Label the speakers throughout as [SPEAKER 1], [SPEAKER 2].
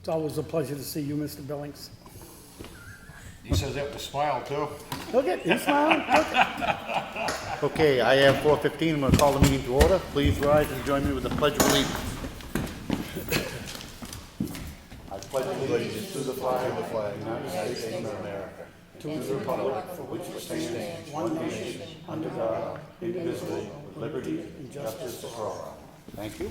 [SPEAKER 1] It's always a pleasure to see you, Mr. Billings.
[SPEAKER 2] He says that with a smile, too.
[SPEAKER 1] Look at, he's smiling. Look at.
[SPEAKER 3] Okay, I have 4:15. I'm going to call the meeting to order. Please rise and join me with the Pledge of Allegiance. I pledge allegiance to the flag of the United States of America, to the republic for which it stands, one nation, under God, indivisible, with liberty and justice for all. Thank you.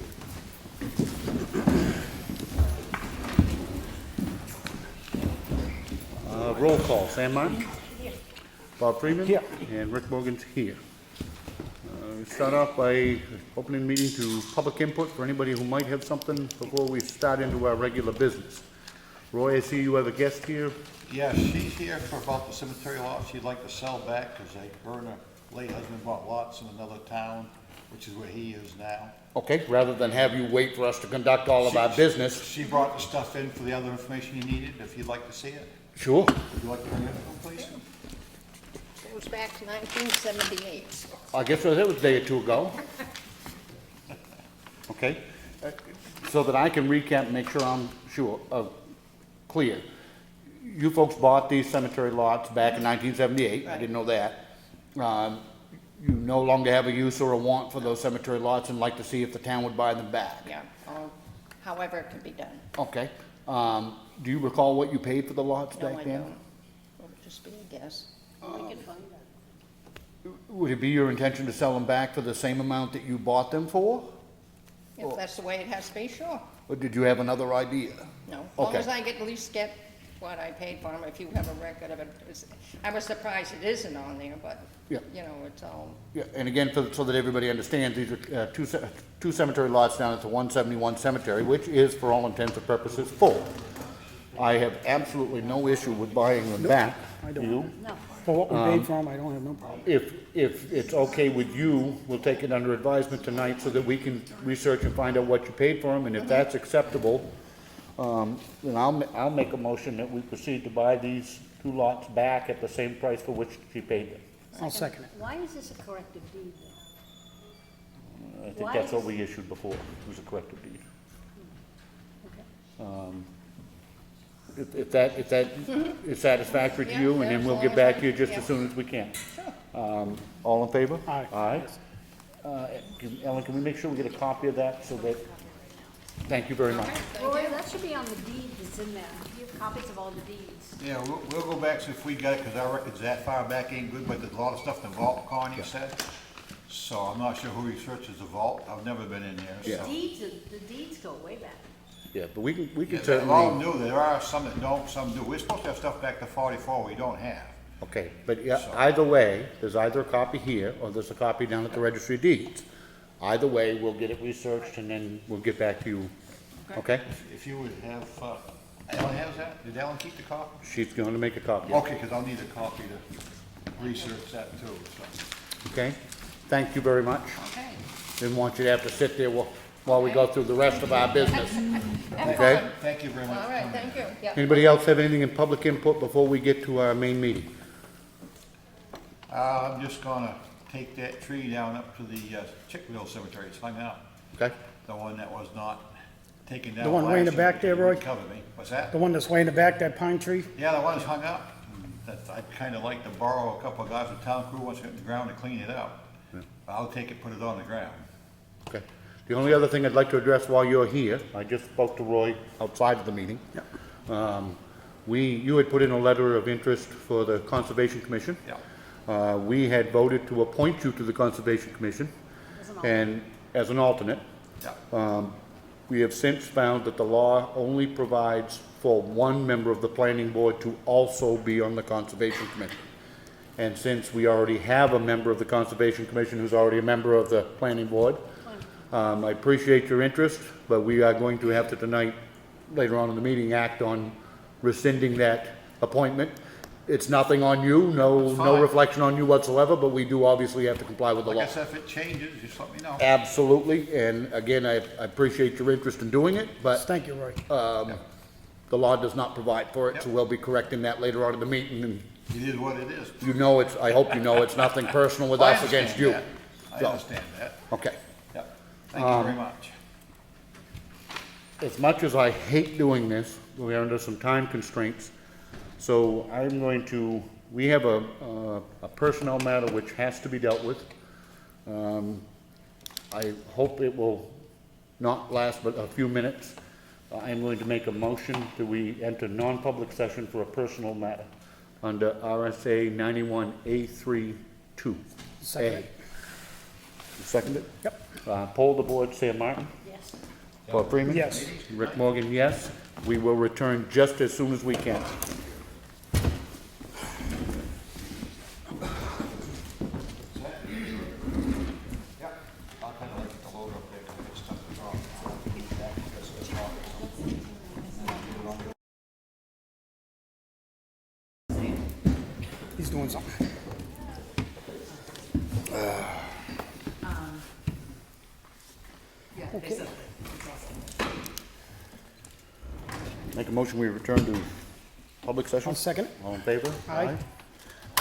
[SPEAKER 3] Roll call. Sam Martin? Bob Freeman?
[SPEAKER 1] Here.
[SPEAKER 3] And Rick Morgan's here. We start off by opening the meeting to public input for anybody who might have something before we start into our regular business. Roy, I see you have a guest here.
[SPEAKER 2] Yeah, she's here for about the cemetery lot she'd like to sell back, because her and her late husband bought lots in another town, which is where he is now.
[SPEAKER 3] Okay, rather than have you wait for us to conduct all of our business.
[SPEAKER 2] She brought the stuff in for the other information you needed, if you'd like to see it.
[SPEAKER 3] Sure.
[SPEAKER 2] Would you like to bring it up, please?
[SPEAKER 4] Goes back to 1978.
[SPEAKER 3] I guess that was a day or two ago. Okay, so that I can recap and make sure I'm clear. You folks bought these cemetery lots back in 1978. I didn't know that. You no longer have a use or a want for those cemetery lots and like to see if the town would buy them back.
[SPEAKER 4] Yeah, however it can be done.
[SPEAKER 3] Okay. Do you recall what you paid for the lots
[SPEAKER 4] No,
[SPEAKER 3] back
[SPEAKER 4] I
[SPEAKER 3] then?
[SPEAKER 4] don't. It would just be a guess. We can find that.
[SPEAKER 3] Would it be your intention to sell them back for the same amount that you bought them for?
[SPEAKER 4] If that's the way it has to be, sure.
[SPEAKER 3] Or did you have another idea?
[SPEAKER 4] No, as long
[SPEAKER 3] Okay.
[SPEAKER 4] as I get, at least get what I paid for them, if you have a record of it. I was surprised it isn't on there, but,
[SPEAKER 3] Yeah.
[SPEAKER 4] you know, it's all,
[SPEAKER 3] Yeah, and again, so that everybody understands, these are two cemetery lots down at the 171 cemetery, which is, for all intents and purposes, full. I have absolutely no issue with buying them back.
[SPEAKER 1] I don't.
[SPEAKER 3] You?
[SPEAKER 1] For what we paid for them, I don't have no problem.
[SPEAKER 3] If it's okay with you, we'll take it under advisement tonight so that we can research and find out what you paid for them, and if that's acceptable, then I'll make a motion that we proceed to buy these two lots back at the same price for which she paid them.
[SPEAKER 1] I'll second it.
[SPEAKER 5] Why is this a corrective deed?
[SPEAKER 3] I think
[SPEAKER 5] Why
[SPEAKER 3] that's what
[SPEAKER 5] is-
[SPEAKER 3] we issued before, it was a corrective deed.
[SPEAKER 5] Okay.
[SPEAKER 3] If that is satisfactory to you, and then we'll get back to you just as soon as we can. All in favor?
[SPEAKER 1] Aye.
[SPEAKER 3] Aye. Ellen, can we make sure we get a copy of that so that, thank you very much.
[SPEAKER 5] Roy, that should be on the deed that's in there. You have copies of all the deeds.
[SPEAKER 2] Yeah, we'll go back, see if we got it, because our records that far back ain't good, but there's a lot of stuff in the vault, Connie said. So I'm not sure who researches the vault, I've never been in there,
[SPEAKER 3] Yeah.
[SPEAKER 2] so.
[SPEAKER 5] The deeds go way back.
[SPEAKER 3] Yeah, but we
[SPEAKER 2] Yeah,
[SPEAKER 3] can
[SPEAKER 2] they're all
[SPEAKER 3] certainly,
[SPEAKER 2] new, there are some that don't, some do. We're supposed to have stuff back to 44 we don't have.
[SPEAKER 3] okay, but yeah, either way, there's either a copy here or there's a copy down at the registry of deeds. Either way, we'll get it researched and then we'll get back to you, okay?
[SPEAKER 2] If you would have, Ellen has that? Did Ellen keep the copy?
[SPEAKER 3] She's going to make a copy,
[SPEAKER 2] Okay, because I'll need a copy to research that too, so.
[SPEAKER 3] okay? Thank you very much.
[SPEAKER 4] okay.
[SPEAKER 3] Didn't want you to have to sit there while we go through the rest of our business, okay?
[SPEAKER 2] Thank you very much
[SPEAKER 4] All
[SPEAKER 2] for
[SPEAKER 4] right,
[SPEAKER 2] coming.
[SPEAKER 4] thank you. Yeah.
[SPEAKER 3] Anybody else have anything in public input before we get to our main meeting?
[SPEAKER 2] I'm just gonna take that tree down up to the Chickville Cemetery, it's hung up.
[SPEAKER 3] Okay?
[SPEAKER 2] The one that was not taken down.
[SPEAKER 1] The one way in the
[SPEAKER 2] last year,
[SPEAKER 1] back there,
[SPEAKER 2] because
[SPEAKER 1] Roy?
[SPEAKER 2] it Covered me, what's that?
[SPEAKER 1] The one that's way in the back, that pine tree?
[SPEAKER 2] Yeah, the one's hung up. I'd kinda like to borrow a couple of guys with town crew once we get in the ground to clean it up. I'll take it, put it on the ground.
[SPEAKER 3] Okay. The only other thing I'd like to address while you're here, I just spoke to Roy outside of the meeting. You had put in a letter of interest for the Conservation Commission.
[SPEAKER 2] Yeah.
[SPEAKER 3] We had voted to appoint you to the Conservation Commission and as an alternate.
[SPEAKER 2] Yeah.
[SPEAKER 3] We have since found that the law only provides for one member of the planning board to also be on the Conservation Commission. And since we already have a member of the Conservation Commission who's already a member of the planning board, I appreciate your interest, but we are going to have to tonight, later on in the meeting, act on rescinding that appointment. It's nothing on you, no
[SPEAKER 2] fine.
[SPEAKER 3] reflection on you whatsoever, but we do obviously have to comply with the
[SPEAKER 2] Like
[SPEAKER 3] law.
[SPEAKER 2] I said, if it changes, just let me know.
[SPEAKER 3] Absolutely, and again, I appreciate your interest in doing it, but
[SPEAKER 1] Thank you, Roy.
[SPEAKER 3] the law does not provide for it, so we'll be correcting that later on in the meeting, and
[SPEAKER 2] It is what it is.
[SPEAKER 3] you know it's, I hope you know it's nothing personal with
[SPEAKER 2] I
[SPEAKER 3] us against you.
[SPEAKER 2] understand that. I
[SPEAKER 3] So,
[SPEAKER 2] understand that.
[SPEAKER 3] Okay.
[SPEAKER 2] Yeah. Thank you very much.
[SPEAKER 3] as much as I hate doing this, we are under some time constraints. So I'm going to, we have a personnel matter which has to be dealt with. I hope it will not last but a few minutes. I'm going to make a motion that we enter non-public session for a personal matter under RSA 91A32A.
[SPEAKER 1] Second it.
[SPEAKER 3] You second it?
[SPEAKER 1] Yep.
[SPEAKER 3] Poll the board, Sam Martin?
[SPEAKER 5] Yes.
[SPEAKER 3] Paul Freeman?
[SPEAKER 1] Yes.
[SPEAKER 3] Rick Morgan, yes. We will return just as soon as we can.
[SPEAKER 2] Yep. I'll kind of like the load up there, 'cause I got stuff to drop. I'll keep that, because it's hot or something. And then I'll get it on the
[SPEAKER 1] He's doing something.
[SPEAKER 3] Make a motion, we return to public session?
[SPEAKER 1] I'll second it.
[SPEAKER 3] All in favor?
[SPEAKER 1] Aye.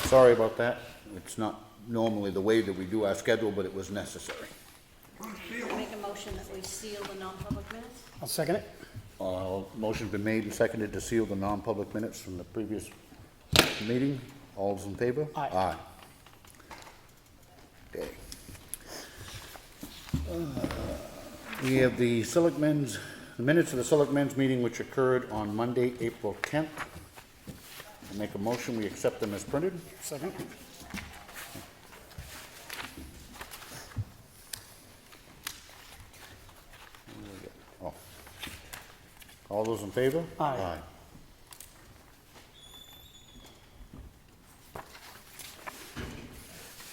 [SPEAKER 3] Sorry about that. It's not normally the way that we do our schedule, but it was necessary.
[SPEAKER 5] Make a motion that we seal the non-public minutes?
[SPEAKER 1] I'll second it.
[SPEAKER 3] Motion's been made and seconded to seal the non-public minutes from the previous meeting. All those in favor?
[SPEAKER 1] Aye.
[SPEAKER 3] Aye. Okay. We have the minutes of the selectmen's meeting which occurred on Monday, April 10th. I make a motion, we accept them as printed.
[SPEAKER 1] Second.
[SPEAKER 3] Oh. All those in favor?
[SPEAKER 1] Aye.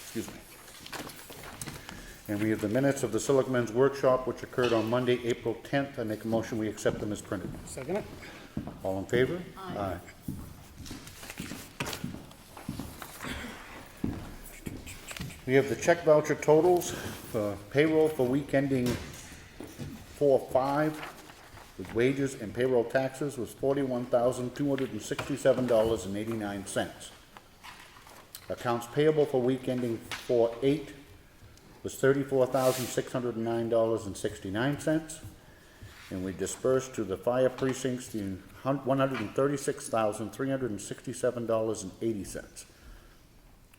[SPEAKER 3] Excuse me. And we have the minutes of the Selectmen's Workshop, which occurred on Monday, April 10th. I make a motion, we accept them as printed.
[SPEAKER 1] Second it.
[SPEAKER 3] All in favor? Aye. We have the check voucher totals for payroll for week ending 4/5 with wages and payroll taxes was $41,267.89. Accounts payable for week ending 4/8 was $34,609.69. And we dispersed to the fire precincts the $136,367.80.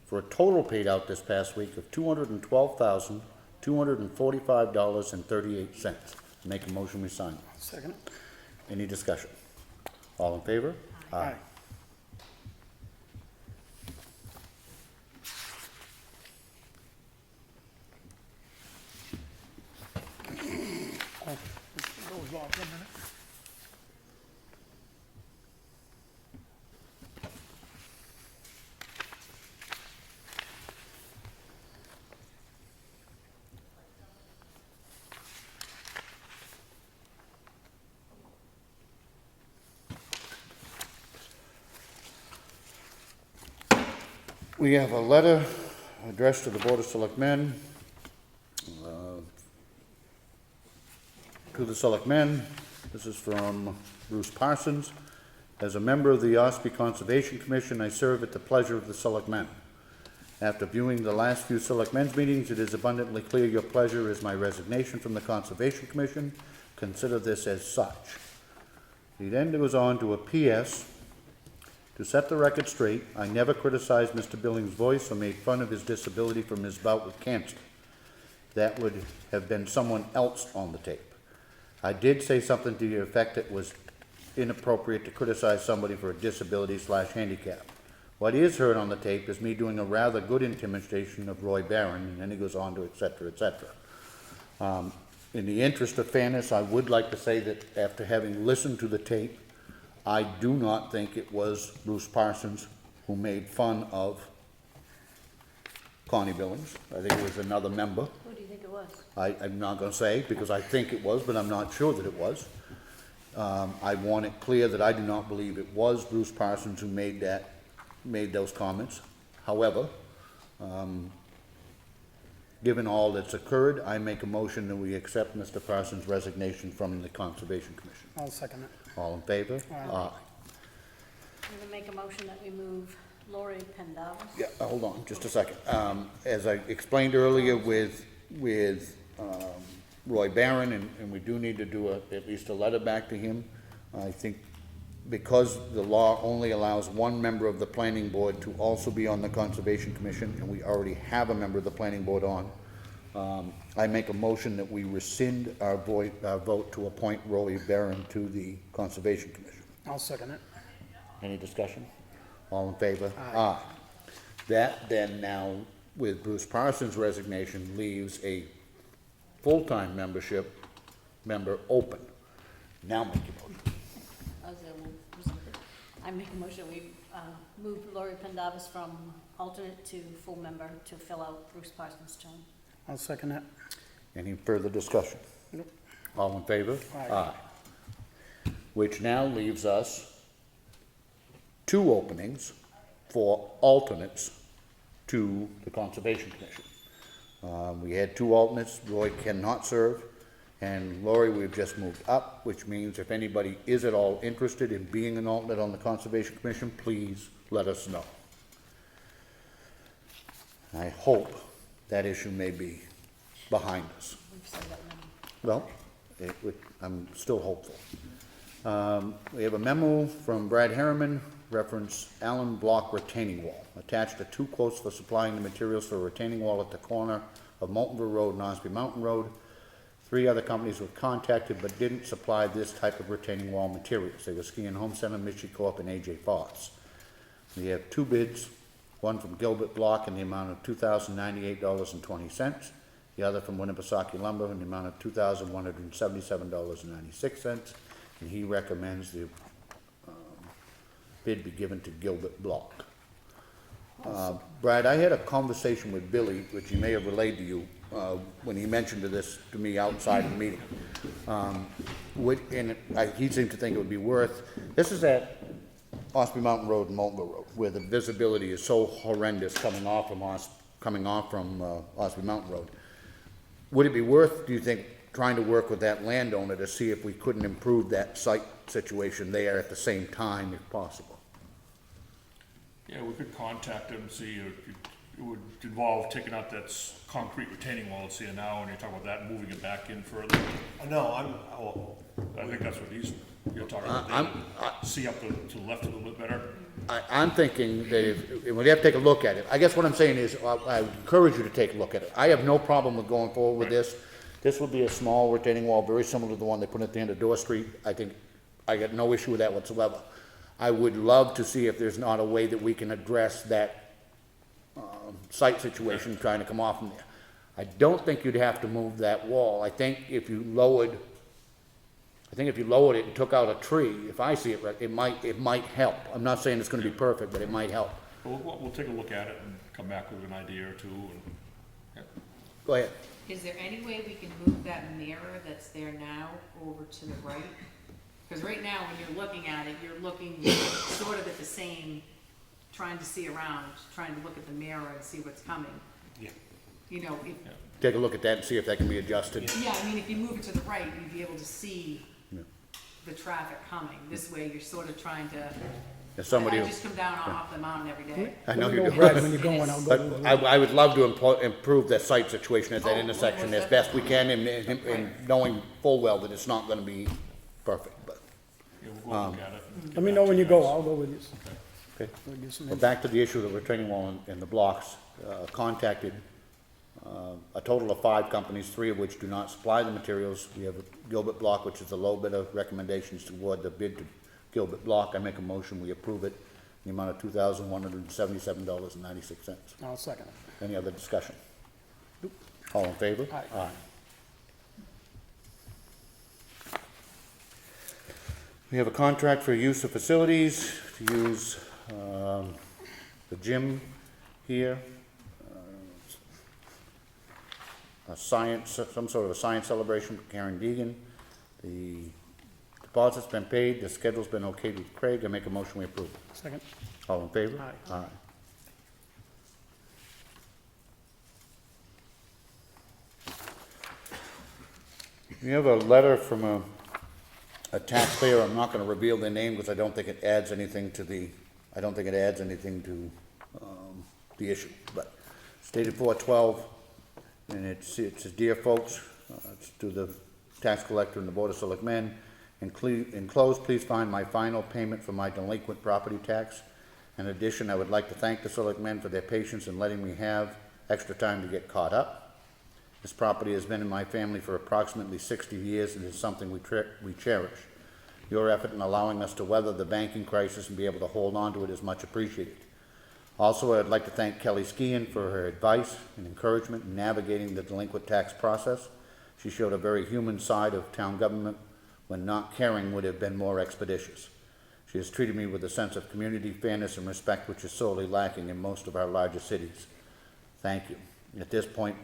[SPEAKER 3] For a total paid out this past week of $212,245.38. Make a motion, we sign.
[SPEAKER 1] Second it.
[SPEAKER 3] Any discussion? All in favor?
[SPEAKER 1] Aye. Those off a minute.
[SPEAKER 3] We have a letter addressed to the Board of Selectmen, to the Selectmen. This is from Bruce Parsons. As a member of the Ossipee Conservation Commission, I serve at the pleasure of the Selectmen. After viewing the last few Selectmen's meetings, it is abundantly clear your pleasure is my resignation from the Conservation Commission. Consider this as such. He then goes on to a PS. To set the record straight, I never criticized Mr. Billings' voice or made fun of his disability from his bout with cancer. That would have been someone else on the tape. I did say something to the effect that was inappropriate to criticize somebody for a disability/handicap. What is heard on the tape is me doing a rather good intimidation of Roy Barron, and then he goes on to et cetera, et cetera. In the interest of fairness, I would like to say that after having listened to the tape, I do not think it was Bruce Parsons who made fun of Connie Billings. I think it was another member.
[SPEAKER 5] Who do you think it was?
[SPEAKER 3] I'm not gonna say, because I think it was, but I'm not sure that it was. I want it clear that I do not believe it was Bruce Parsons who made those comments. However, given all that's occurred, I make a motion that we accept Mr. Parsons' resignation from the Conservation Commission.
[SPEAKER 1] I'll second it.
[SPEAKER 3] All in favor?
[SPEAKER 1] Aye.
[SPEAKER 5] I'm gonna make a motion that we move Lori Pendavis.
[SPEAKER 3] Yeah, hold on, just a second. As I explained earlier with Roy Barron, and we do need to do at least a letter back to him. I think because the law only allows one member of the planning board to also be on the Conservation Commission, and we already have a member of the planning board on, I make a motion that we rescind our vote to appoint Roy Barron to the Conservation Commission.
[SPEAKER 1] I'll second it.
[SPEAKER 3] Any discussion? All in favor? Aye. That then now, with Bruce Parsons' resignation, leaves a full-time member open. Now make your motion.
[SPEAKER 5] I make a motion, we move Lori Pendavis from alternate to full member to fill out Bruce Parsons' term.
[SPEAKER 1] I'll second it.
[SPEAKER 3] Any further discussion?
[SPEAKER 1] Nope.
[SPEAKER 3] All in favor?
[SPEAKER 1] Aye.
[SPEAKER 3] Which now leaves us 2 openings for alternates to the Conservation Commission. We had 2 alternates. Roy cannot serve, and Lori, we've just moved up, which means if anybody is at all interested in being an alternate on the Conservation Commission, please let us know. I hope that issue may be behind us.
[SPEAKER 5] We've said that many.
[SPEAKER 3] Well, I'm still hopeful. We have a memo from Brad Harriman, reference Allen Block retaining wall. Attached are 2 quotes for supplying the materials for a retaining wall at the corner of Moultonville Road and Ossipee Mountain Road. 3 other companies were contacted but didn't supply this type of retaining wall materials. They were Ski and Home Center, Michicorp, and AJ Foss. We have 2 bids, one from Gilbert Block in the amount of $2,098.20. The other from Winnipesaukee Lumber in the amount of $2,177.96, and he recommends the bid be given to Gilbert Block. Brad, I had a conversation with Billy, which he may have relayed to you, when he mentioned this to me outside of the meeting. He seemed to think it would be worth, this is at Ossipee Mountain Road and Moultonville Road, where the visibility is so horrendous coming off from Ossipee Mountain Road. Would it be worth, do you think, trying to work with that landowner to see if we couldn't improve that site situation there at the same time if possible?
[SPEAKER 6] Yeah, we could contact them, see, it would involve taking out that concrete retaining wall that's there now, and you're talking about that, moving it back in further.
[SPEAKER 2] No,
[SPEAKER 6] I think that's what you're talking about. See up to the left a little bit better.
[SPEAKER 3] I'm thinking that if we have to take a look at it, I guess what I'm saying is, I encourage you to take a look at it. I have no problem with going forward with this. This would be a small retaining wall, very similar to the one they put at the end of Door Street. I think, I got no issue with that whatsoever. I would love to see if there's not a way that we can address that site situation trying to come off from there. I don't think you'd have to move that wall. I think if you lowered it and took out a tree, if I see it right, it might help. I'm not saying it's gonna be perfect, but it might help.
[SPEAKER 6] We'll take a look at it and come back with an idea or two.
[SPEAKER 3] Go ahead.
[SPEAKER 7] Is there any way we can move that mirror that's there now over to the right? Because right now, when you're looking at it, you're looking sort of at the same, trying to see around, trying to look at the mirror and see what's coming.
[SPEAKER 6] Yeah.
[SPEAKER 7] You know,
[SPEAKER 3] Take a look at that and see if that can be adjusted.
[SPEAKER 7] yeah, I mean, if you move it to the right, you'd be able to see the traffic coming. This way, you're sort of trying to,
[SPEAKER 3] If somebody,
[SPEAKER 7] I just come down off the mountain every day.
[SPEAKER 3] I know you do.
[SPEAKER 1] Brad, when you're going, I'll go.
[SPEAKER 3] But I would love to improve that site situation at that intersection as best we can, and knowing full well that it's not gonna be perfect, but.
[SPEAKER 6] Yeah, we'll go look at it. and
[SPEAKER 1] Let
[SPEAKER 6] get
[SPEAKER 1] me
[SPEAKER 6] back
[SPEAKER 1] know
[SPEAKER 6] to
[SPEAKER 1] when you
[SPEAKER 6] guys.
[SPEAKER 1] go, I'll go with you.
[SPEAKER 3] Okay.
[SPEAKER 1] We'll get some
[SPEAKER 3] But
[SPEAKER 1] info.
[SPEAKER 3] back to the issue of the retaining wall and the blocks, contacted a total of 5 companies, 3 of which do not supply the materials. We have Gilbert Block, which is the low bidder, recommendations toward the bid to Gilbert Block. I make a motion, we approve it, in the amount of $2,177.96.
[SPEAKER 1] I'll second it.
[SPEAKER 3] Any other discussion? All in favor?
[SPEAKER 1] Aye.
[SPEAKER 3] We have a contract for use of facilities, to use the gym here, some sort of a science celebration for Karen Deegan. The deposit's been paid, the schedule's been okayed with Craig. I make a motion, we approve.
[SPEAKER 1] Second.
[SPEAKER 3] All in favor?
[SPEAKER 1] Aye.
[SPEAKER 3] We have a letter from a taxpayer. I'm not gonna reveal their name because I don't think it adds anything to the issue, but it's dated 4/12, and it says, "Dear folks, It's to the tax collector and the Board of Selectmen. Enclosed, please find my final payment for my delinquent property tax. In addition, I would like to thank the Selectmen for their patience in letting me have extra time to get caught up. This property has been in my family for approximately 60 years and is something we cherish. Your effort in allowing us to weather the banking crisis and be able to hold on to it is much appreciated. Also, I'd like to thank Kelly Skian for her advice and encouragement in navigating the delinquent tax process. She showed a very human side of town government when not caring would have been more expeditious. She has treated me with a sense of community, fairness, and respect which is sorely lacking in most of our larger cities. Thank you. At this point,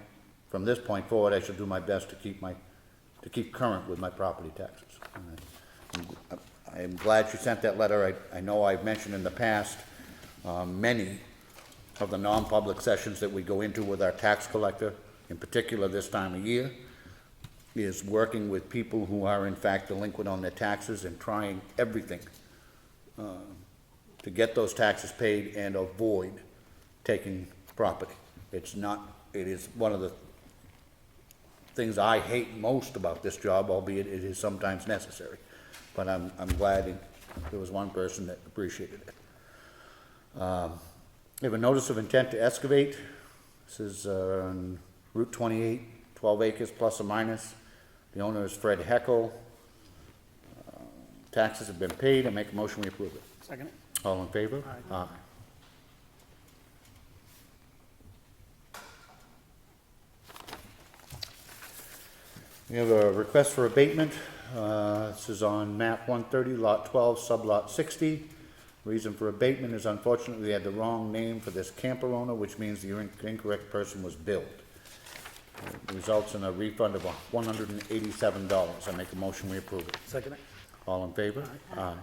[SPEAKER 3] from this point forward, I shall do my best to keep current with my property taxes. I am glad she sent that letter. I know I've mentioned in the past many of the non-public sessions that we go into with our tax collector, in particular this time of year, is working with people who are in fact delinquent on their taxes and trying everything to get those taxes paid and avoid taking property. It is one of the things I hate most about this job, albeit it is sometimes necessary. But I'm glad there was one person that appreciated it. We have a notice of intent to excavate. This is on Route 28, 12 acres plus or minus. The owner is Fred Heckel. Taxes have been paid. I make a motion we approve it.
[SPEAKER 1] Second.
[SPEAKER 3] All in favor? Aye. We have a request for abatement. This is on map 130, lot 12, sublot 60. Reason for abatement is unfortunately we had the wrong name for this camper owner, which means the incorrect person was billed. It results in a refund of $187. I make a motion we approve it.
[SPEAKER 1] Second.
[SPEAKER 3] All in favor? Aye.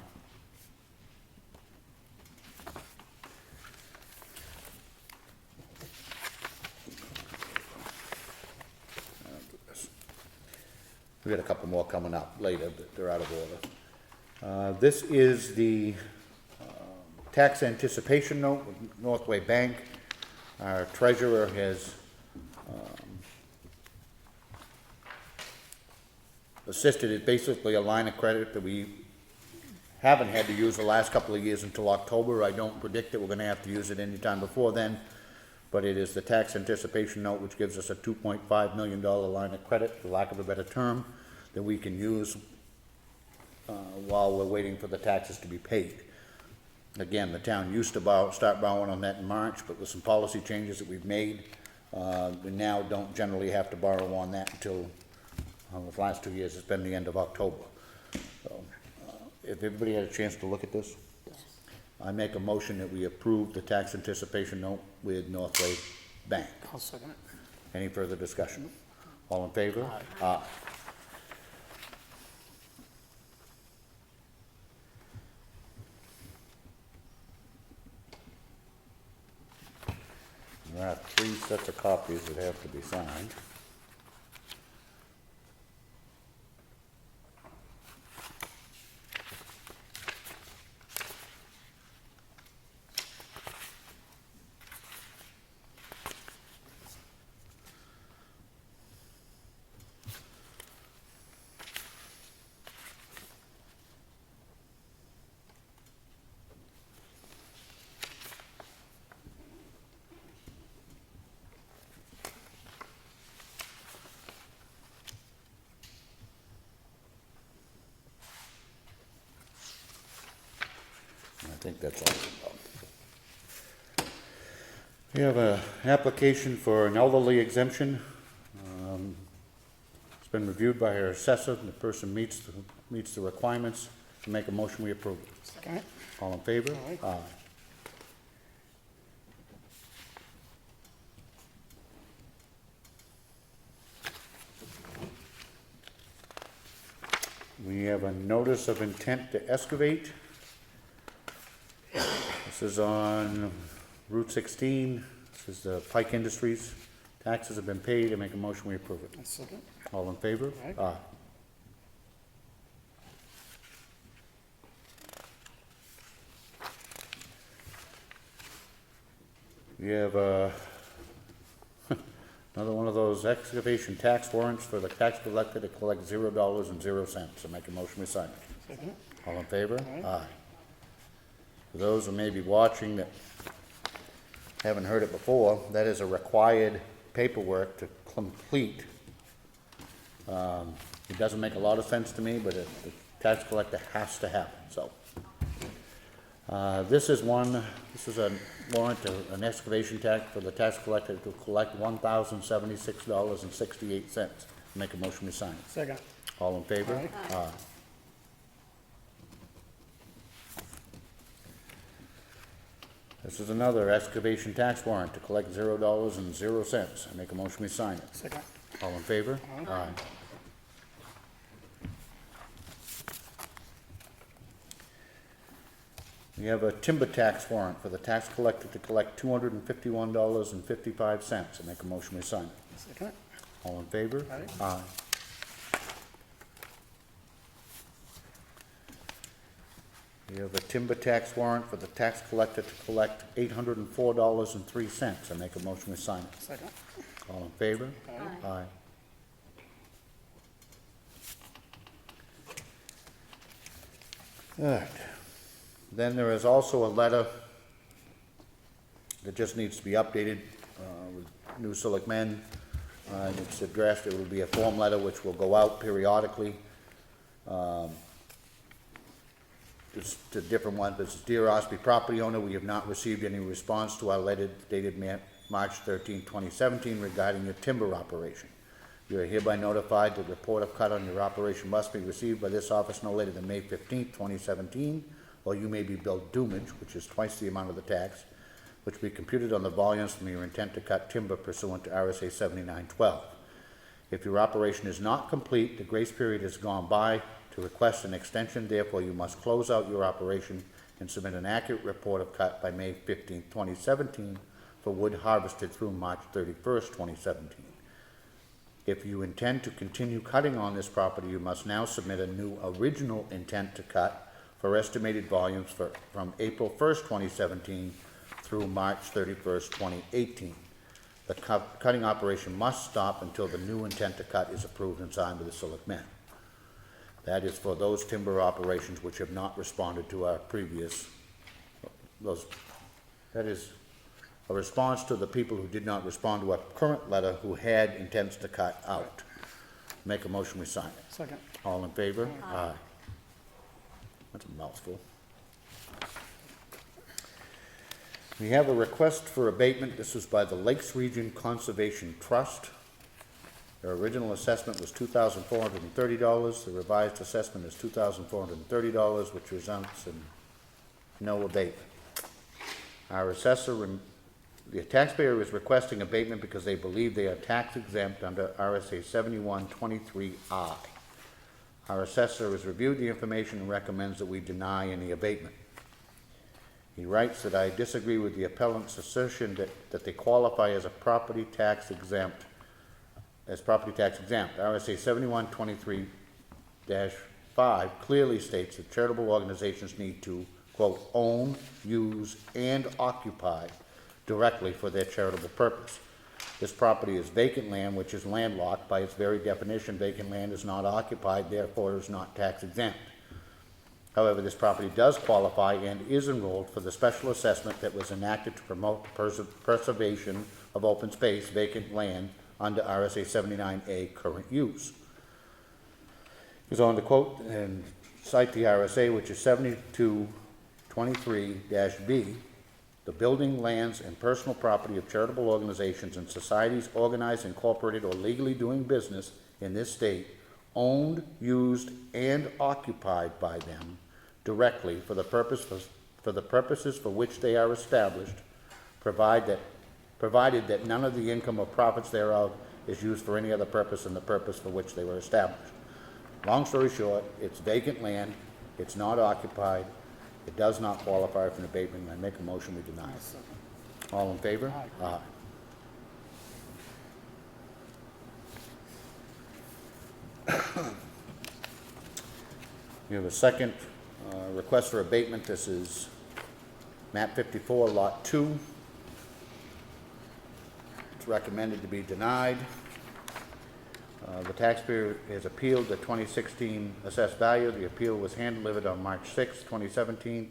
[SPEAKER 3] We got a couple more coming up later, but they're out of order. This is the tax anticipation note with Northway Bank. Our treasurer has assisted. It's basically a line of credit that we haven't had to use the last couple of years until October. I don't predict that we're going to have to use it anytime before then, but it is the tax anticipation note which gives us a $2.5 million line of credit, for lack of a better term, that we can use while we're waiting for the taxes to be paid. Again, the town used to start borrowing on that in March, but with some policy changes that we've made, we now don't generally have to borrow on that until the last 2 years. It's been the end of October. So, if everybody had a chance to look at this, I make a motion that we approve the tax anticipation note with Northway Bank.
[SPEAKER 1] I'll second it.
[SPEAKER 3] Any further discussion? All in favor? Aye. There are 3 sets of copies that have to be signed. I think that's all. We have an application for an elderly exemption. It's been reviewed by our assessor, and the person meets the requirements. To make a motion, we approve it.
[SPEAKER 1] Second.
[SPEAKER 3] All in favor?
[SPEAKER 1] Aye.
[SPEAKER 3] Aye. We have a notice of intent to excavate. This is on Route 16. This is the Pike Industries. Taxes have been paid. I make a motion, we approve it.
[SPEAKER 1] Second.
[SPEAKER 3] All in favor?
[SPEAKER 1] Aye.
[SPEAKER 3] Aye. We have another Another one of those excavation tax warrants for the tax collector to collect $0.00. I make a motion we sign it.
[SPEAKER 1] Second.
[SPEAKER 3] All in favor?
[SPEAKER 1] Aye.
[SPEAKER 3] For those who may be watching that haven't heard it before, that is a required paperwork to complete. It doesn't make a lot of sense to me, but the tax collector has to have it, so. This is a warrant, an excavation tax for the tax collector to collect $1,076.68. Make a motion we sign it.
[SPEAKER 1] Second.
[SPEAKER 3] All in favor?
[SPEAKER 1] Aye.
[SPEAKER 3] Aye. This is another excavation tax warrant to collect $0.00. I make a motion we sign it.
[SPEAKER 1] Second.
[SPEAKER 3] All in favor? Aye. We have a timber tax warrant for the tax collector to collect $251.55. I make a motion we sign it.
[SPEAKER 1] Second.
[SPEAKER 3] All in favor?
[SPEAKER 1] Aye.
[SPEAKER 3] Aye. We have a timber tax warrant for the tax collector to collect $804.03. I make a motion we sign it.
[SPEAKER 1] Second.
[SPEAKER 3] All in favor?
[SPEAKER 5] Aye.
[SPEAKER 3] Aye. All right. Then there is also a letter that just needs to be updated with new selectmen. And it's addressed, it will be a form letter which will go out periodically. Just a different one. This is Dear Ossipee property owner, we have not received any response to our letter dated March 13, 2017 regarding your timber operation. You are hereby notified that the report of cut on your operation must be received by this office no later than May 15, 2017, or you may be billed doomage, which is twice the amount of the tax, which will be computed on the volumes from your intent to cut timber pursuant to RSA 7912. If your operation is not complete, the grace period has gone by to request an extension. Therefore, you must close out your operation and submit an accurate report of cut by May 15, 2017 for wood harvested through March 31st, 2017. If you intend to continue cutting on this property, you must now submit a new original intent to cut for estimated volumes from April 1st, 2017 through March 31st, 2018. The cutting operation must stop until the new intent to cut is approved and signed by the selectmen. That is for those timber operations which have not responded to our previous, that is a response to the people who did not respond to our current letter who had intents to cut out. Make a motion, we sign it.
[SPEAKER 1] Second.
[SPEAKER 3] All in favor? Aye. That's a mouthful. We have a request for abatement. This was by the Lakes Region Conservation Trust. Their original assessment was $2,430. The revised assessment is $2,430, which results in no abatement. Our assessor, the taxpayer is requesting abatement because they believe they are tax exempt under RSA 7123I. Our assessor has reviewed the information and recommends that we deny any abatement. He writes that I disagree with the appellant's assertion that they qualify as a property tax exempt. RSA 7123-5 clearly states that charitable organizations need to, quote, own, use, and occupy directly for their charitable purpose. This property is vacant land, which is landlocked. By its very definition, vacant land is not occupied, therefore is not tax exempt. However, this property does qualify and is enrolled for the special assessment that was enacted to promote the preservation of open space, vacant land, under RSA 79A current use. Goes on to quote and cite the RSA, which is 7223-B. The building, lands, and personal property of charitable organizations and societies organized, incorporated, or legally doing business in this state, owned, used, and occupied by them directly for the purposes for which they are established, provided that none of the income or profits thereof is used for any other purpose than the purpose for which they were established. Long story short, it's vacant land, it's not occupied, it does not qualify for an abatement, and I make a motion we deny it. All in favor? Aye. We have a second request for abatement. This is map 54, lot 2. It's recommended to be denied. The taxpayer has appealed the 2016 assessed value. The appeal was hand-delivered on March 6, 2017.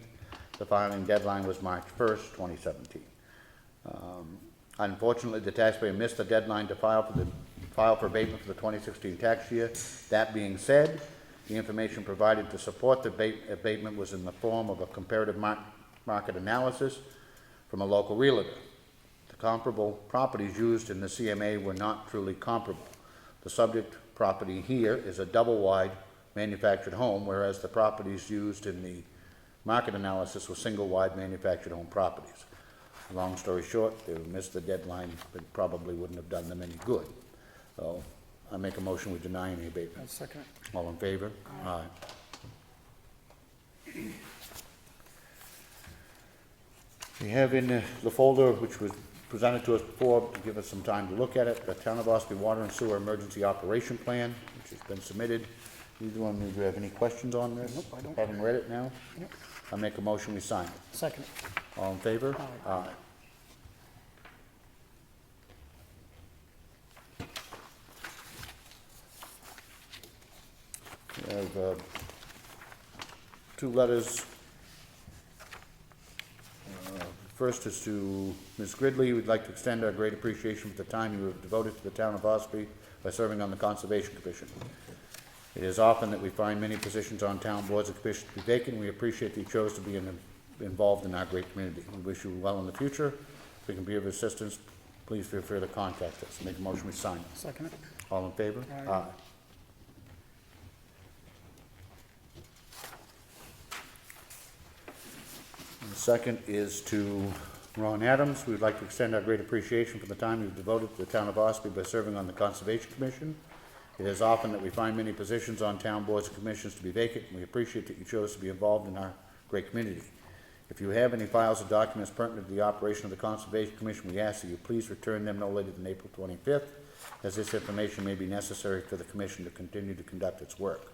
[SPEAKER 3] The filing deadline was March 1st, 2017. Unfortunately, the taxpayer missed the deadline to file for abatement for the 2016 tax year. That being said, the information provided to support the abatement was in the form of a comparative market analysis from a local realtor. The comparable properties used in the CMA were not truly comparable. The subject property here is a double-wide manufactured home, whereas the properties used in the market analysis were single-wide manufactured home properties. Long story short, they missed the deadline, but probably wouldn't have done them any good. So I make a motion we deny any abatement.
[SPEAKER 1] Second.
[SPEAKER 3] All in favor? Aye. We have in the folder, which was presented to us before, to give us some time to look at it, the Town of Ossipee Water and Sewer Emergency Operation Plan, which has been submitted. Either one of you have any questions on this?
[SPEAKER 1] Nope, I don't.
[SPEAKER 3] Haven't read it now?
[SPEAKER 1] Nope.
[SPEAKER 3] I make a motion we sign it.
[SPEAKER 1] Second.
[SPEAKER 3] All in favor? Aye. We have two letters. First is to Ms. Gridley. We'd like to extend our great appreciation for the time you have devoted to the town of Ossipee by serving on the Conservation Commission. It is often that we find many positions on town boards and commissions to be vacant. We appreciate that you chose to be involved in our great community. We wish you well in the future. If we can be of assistance, please feel free to contact us. Make a motion we sign it.
[SPEAKER 1] Second it.
[SPEAKER 3] All in favor?
[SPEAKER 1] Aye.
[SPEAKER 3] And the second is to Ron Adams. We would like to extend our great appreciation for the time you've devoted to the town of Ossipee by serving on the Conservation Commission. It is often that we find many positions on town boards and commissions to be vacant, and we appreciate that you chose to be involved in our great community. If you have any files or documents pertinent to the operation of the Conservation Commission, we ask that you please return them no later than April 25th, as this information may be necessary for the Commission to continue to conduct its work.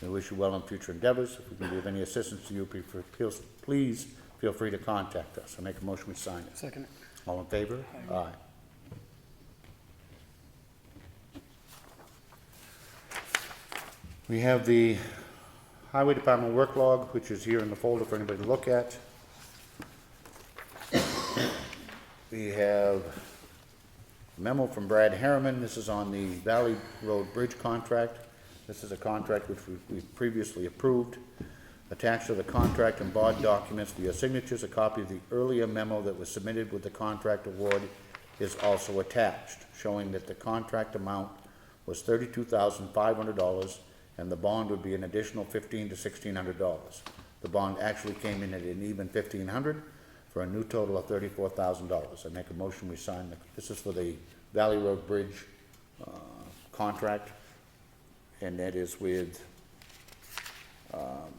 [SPEAKER 3] We wish you well in future endeavors. If we can be of any assistance to you, please feel free to contact us. I make a motion we sign it.
[SPEAKER 1] Second it.
[SPEAKER 3] All in favor? Aye. We have the Highway Department work log, which is here in the folder for anybody to look at. We have a memo from Brad Harriman. This is on the Valley Road Bridge contract. This is a contract which we've previously approved. Attached to the contract and bond documents for your signatures, a copy of the earlier memo that was submitted with the contract award is also attached, showing that the contract amount was $32,500 and the bond would be an additional $1,500 to $1,600. The bond actually came in at an even $1,500 for a new total of $34,000. I make a motion we sign this is for the Valley Road Bridge contract, and that is with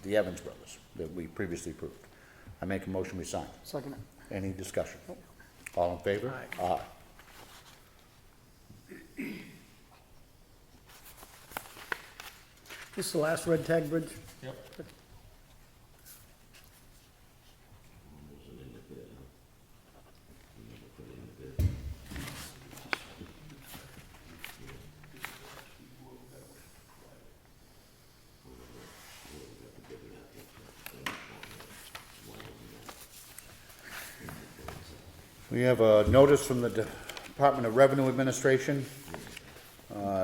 [SPEAKER 3] the Evans Brothers that we previously approved. I make a motion we sign it.
[SPEAKER 1] Second it.
[SPEAKER 3] Any discussion? All in favor? Aye.
[SPEAKER 1] This is the last red tag bridge?
[SPEAKER 6] Yep.
[SPEAKER 3] We have a notice from the Department of Revenue Administration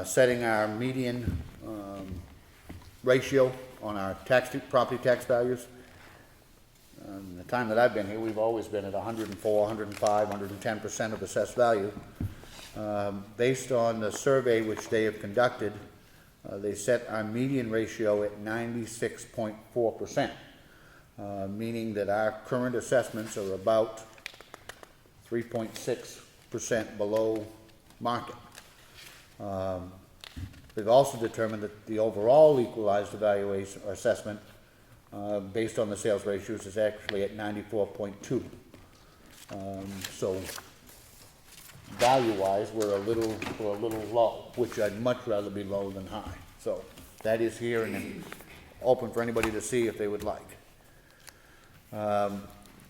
[SPEAKER 3] setting our median ratio on our property tax values. In the time that I've been here, we've always been at 104, 105, 110% of assessed value. Based on the survey which they have conducted, they set our median ratio at 96.4%, meaning that our current assessments are about 3.6% below market. They've also determined that the overall equalized evaluation or assessment based on the sales ratios is actually at 94.2. So value-wise, we're a little low, which I'd much rather be low than high. So that is here and then open for anybody to see if they would like.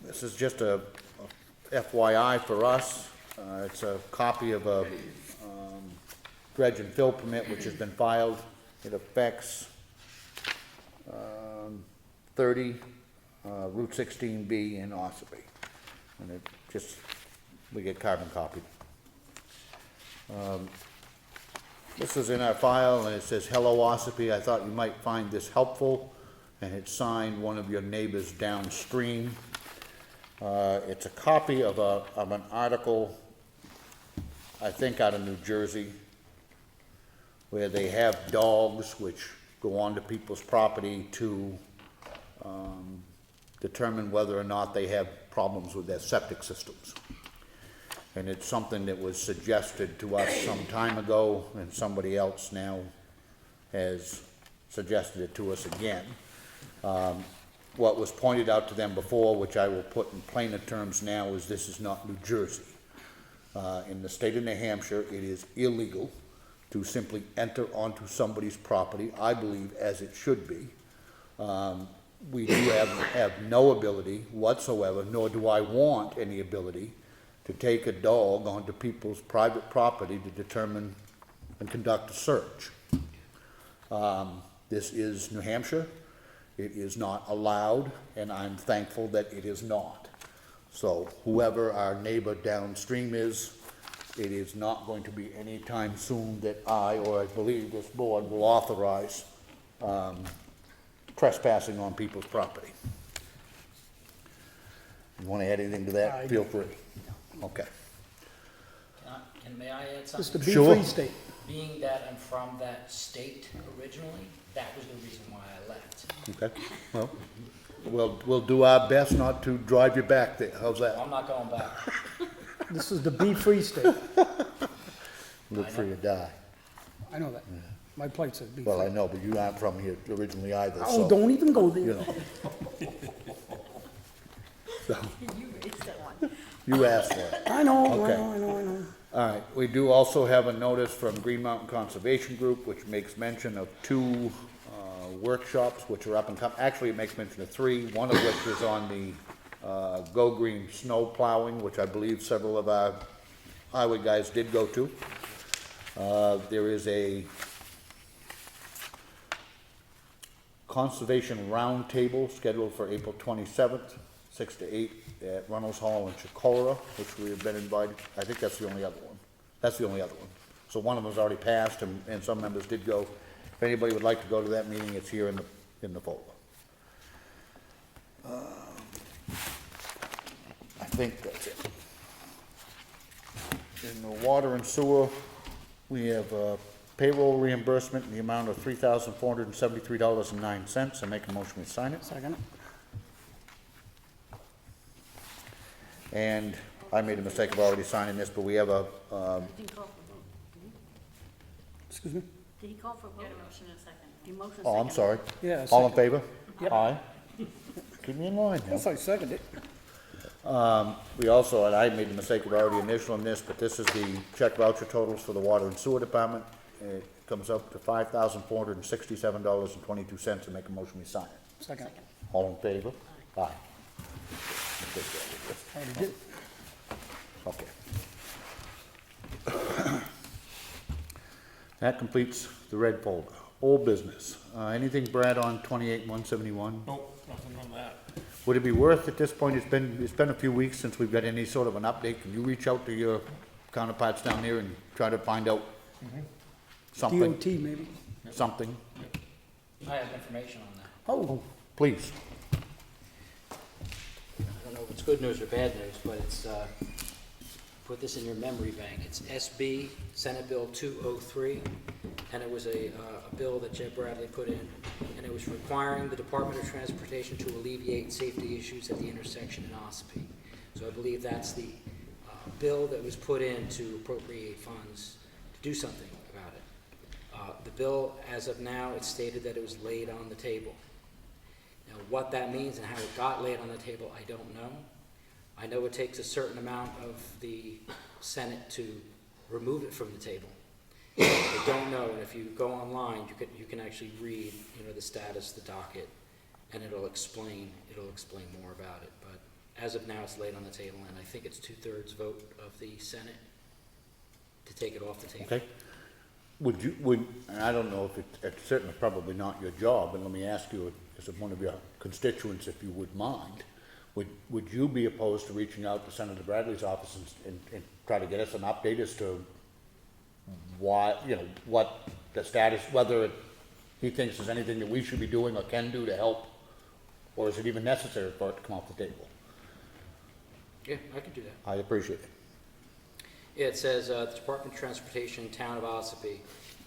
[SPEAKER 3] This is just a FYI for us. It's a copy of a dredge and fill permit which has been filed. It affects 30 Route 16B in Ossipee. And it just, we get carbon copied. This is in our file, and it says, "Hello Ossipee, I thought you might find this helpful," and it's signed one of your neighbors downstream. It's a copy of an article, I think out of New Jersey, where they have dogs which go onto people's property to determine whether or not they have problems with their septic systems. And it's something that was suggested to us some time ago, and somebody else now has suggested it to us again. What was pointed out to them before, which I will put in plainer terms now, is this is not New Jersey. In the state of New Hampshire, it is illegal to simply enter onto somebody's property, I believe, as it should be. We do have no ability whatsoever, nor do I want any ability, to take a dog onto people's private property to determine and conduct a search. This is New Hampshire. It is not allowed, and I'm thankful that it is not. So whoever our neighbor downstream is, it is not going to be any time soon that I, or I believe this board, will authorize trespassing on people's property. You want to add anything to that? Feel free. Okay.
[SPEAKER 8] May I add
[SPEAKER 1] It's
[SPEAKER 8] something?
[SPEAKER 1] the
[SPEAKER 3] Sure.
[SPEAKER 1] B-free state.
[SPEAKER 8] Being that I'm from that state originally, that was the reason why I left.
[SPEAKER 3] Okay, well, we'll do our best not to drive you back there. How's that?
[SPEAKER 8] I'm not going back.
[SPEAKER 1] This is the B-free state.
[SPEAKER 3] Live free or die.
[SPEAKER 1] I know that. My place says B-free.
[SPEAKER 3] Well, I know, but you aren't from here originally either,
[SPEAKER 1] Oh,
[SPEAKER 3] so,
[SPEAKER 1] don't even go
[SPEAKER 3] you
[SPEAKER 1] there.
[SPEAKER 3] know. So,
[SPEAKER 5] You raised that one.
[SPEAKER 3] you asked for it.
[SPEAKER 1] I know,
[SPEAKER 3] Okay.
[SPEAKER 1] I know.
[SPEAKER 3] All right, we do also have a notice from Green Mountain Conservation Group, which makes mention of 2 workshops, which are up and coming. Actually, it makes mention of 3, one of which is on the Go Green snow plowing, which I believe several of our highway guys did go to. There is a conservation roundtable scheduled for April 27th, 6 to 8 at Runnels Hall in Chicora, which we have been invited. I think that's the only other one. That's the only other one. So one of them's already passed, and some members did go. If anybody would like to go to that meeting, it's here in the folder. I think that's it. In the water and sewer, we have payroll reimbursement in the amount of $3,473.09. I make a motion we sign it.
[SPEAKER 1] Second.
[SPEAKER 3] And I made a mistake of already signing this, but we have a,
[SPEAKER 5] Did he call for a vote?
[SPEAKER 1] Excuse me?
[SPEAKER 5] Did he call for a vote? Motion and second. You motion
[SPEAKER 3] oh, I'm
[SPEAKER 5] second.
[SPEAKER 3] sorry.
[SPEAKER 1] Yeah,
[SPEAKER 3] All in
[SPEAKER 1] second.
[SPEAKER 3] favor?
[SPEAKER 1] Yep.
[SPEAKER 3] Aye. Keep me in line now.
[SPEAKER 1] Yes, I seconded it.
[SPEAKER 3] We also, and I made the mistake of already initialing this, but this is the check voucher totals for the water and sewer department. It comes up to $5,467.22. I make a motion we sign it.
[SPEAKER 1] Second.
[SPEAKER 3] All in favor? Aye.
[SPEAKER 1] I already did.
[SPEAKER 3] Okay. That completes the red folder. Old business. Anything, Brad, on 28-171?
[SPEAKER 6] Nope, nothing on that.
[SPEAKER 3] Would it be worth at this point, it's been a few weeks since we've got any sort of an update. Can you reach out to your counterparts down there and try to find out something?
[SPEAKER 1] DOT maybe.
[SPEAKER 3] Something?
[SPEAKER 8] I have information on that.
[SPEAKER 1] Oh,
[SPEAKER 3] Please.
[SPEAKER 8] I don't know if it's good news or bad news, but it's, put this in your memory bank. It's SB, Senate Bill 203, and it was a bill that Jeb Bradley put in, and it was requiring the Department of Transportation to alleviate safety issues at the intersection in Ossipee. So I believe that's the bill that was put in to appropriate funds to do something about it. The bill, as of now, it's stated that it was laid on the table. Now, what that means and how it got laid on the table, I don't know. I know it takes a certain amount of the Senate to remove it from the table. I don't know, and if you go online, you can actually read, the status, the docket, and it'll explain more about it. But as of now, it's laid on the table, and I think it's 2/3 vote of the Senate to take it off the table.
[SPEAKER 3] Okay? And I don't know if it's certainly probably not your job, and let me ask you, as one of your constituents, if you would mind, would you be opposed to reaching out to Senator Bradley's office and try to get us an update as to why, what the status, whether he thinks there's anything that we should be doing or can do to help, or is it even necessary for it to come off the table?
[SPEAKER 8] Yeah, I could do that.
[SPEAKER 3] I appreciate it.
[SPEAKER 8] Yeah, it says, the Department of Transportation, Town of Ossipee,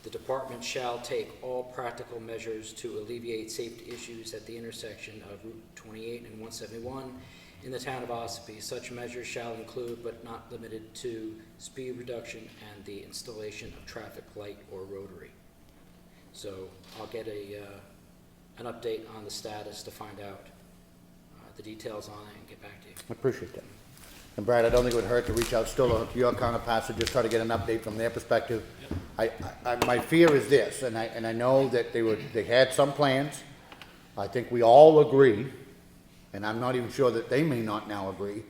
[SPEAKER 8] the department shall take all practical measures to alleviate safety issues at the intersection of Route 28 and 171 in the town of Ossipee. Such measures shall include, but not limited to, speed reduction and the installation of traffic light or rotary. So I'll get an update on the status to find out the details on it and get back to you.
[SPEAKER 3] I appreciate that. And Brad, I don't think it would hurt to reach out still to your counterparts to just try to get an update from their perspective. My fear is this, and I know that they had some plans. I think we all agree, and I'm not even sure that they may not now agree,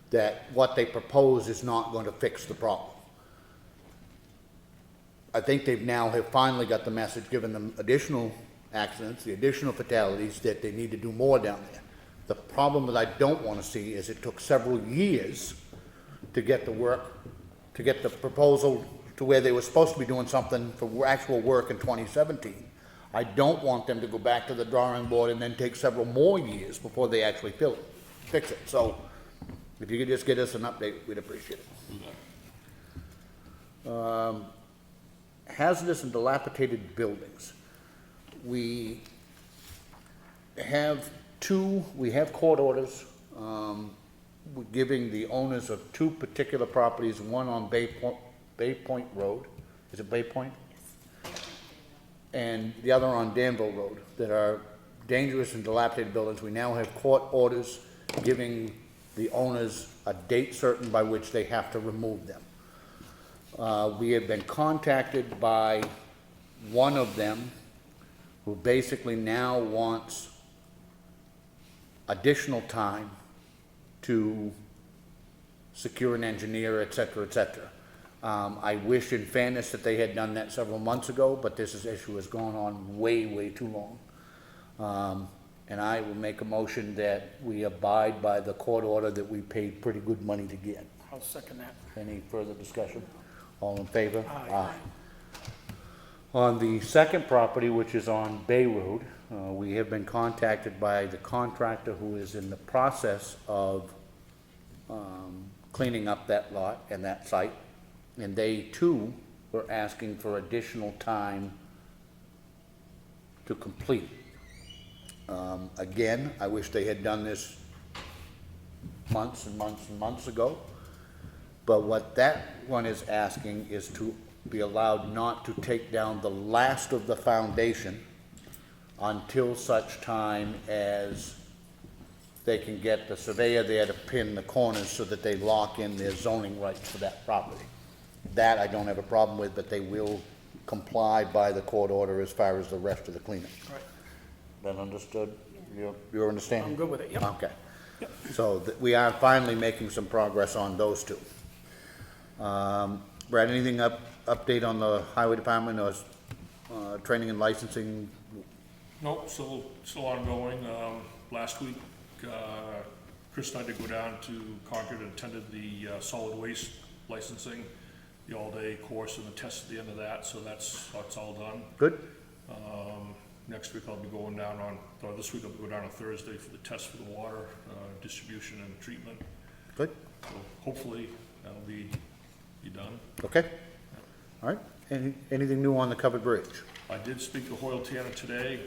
[SPEAKER 3] that what they propose is not going to fix the problem. I think they've now have finally got the message, given them additional accidents, the additional fatalities, that they need to do more down there. The problem that I don't want to see is it took several years to get the work, to get the proposal to where they were supposed to be doing something for actual work in 2017. I don't want them to go back to the drawing board and then take several more years before they actually fix it. So if you could just get us an update, we'd appreciate it. Hazardous and dilapidated buildings. We have court orders, we're giving the owners of two particular properties, one on Bay Point Road, is it Bay Point? And the other on Danville Road, that are dangerous and dilapidated buildings. We now have court orders giving the owners a date certain by which they have to remove them. We have been contacted by one of them, who basically now wants additional time to secure an engineer, et cetera, et cetera. I wish in fairness that they had done that several months ago, but this issue has gone on way, way too long. And I will make a motion that we abide by the court order that we paid pretty good money to get.
[SPEAKER 1] I'll second that.
[SPEAKER 3] Any further discussion? All in favor?
[SPEAKER 1] Aye.
[SPEAKER 3] On the second property, which is on Bay Road, we have been contacted by the contractor who is in the process of cleaning up that lot and that site. And they too were asking for additional time to complete. Again, I wish they had done this months and months and months ago. But what that one is asking is to be allowed not to take down the last of the foundation until such time as they can get the surveyor there to pin the corners so that they lock in their zoning rights for that property. That I don't have a problem with, but they will comply by the court order as far as the rest of the cleanup.
[SPEAKER 1] Right.
[SPEAKER 3] That understood? Your understanding?
[SPEAKER 1] I'm good with it, yep.
[SPEAKER 3] Okay. So we are finally making some progress on those two. Brad, anything update on the highway department or training and licensing?
[SPEAKER 6] Nope, still ongoing. Last week, Chris and I did go down to Concord and attended the solid waste licensing, the all-day course and the test at the end of that, so that's all done.
[SPEAKER 3] Good?
[SPEAKER 6] Next week I'll be going down or this week I'll be going down on Thursday for the test for the water, distribution and treatment.
[SPEAKER 3] Good?
[SPEAKER 6] So hopefully that'll be done.
[SPEAKER 3] Okay. All right. Anything new on the covered bridge?
[SPEAKER 6] I did speak to Hoyle Tanner today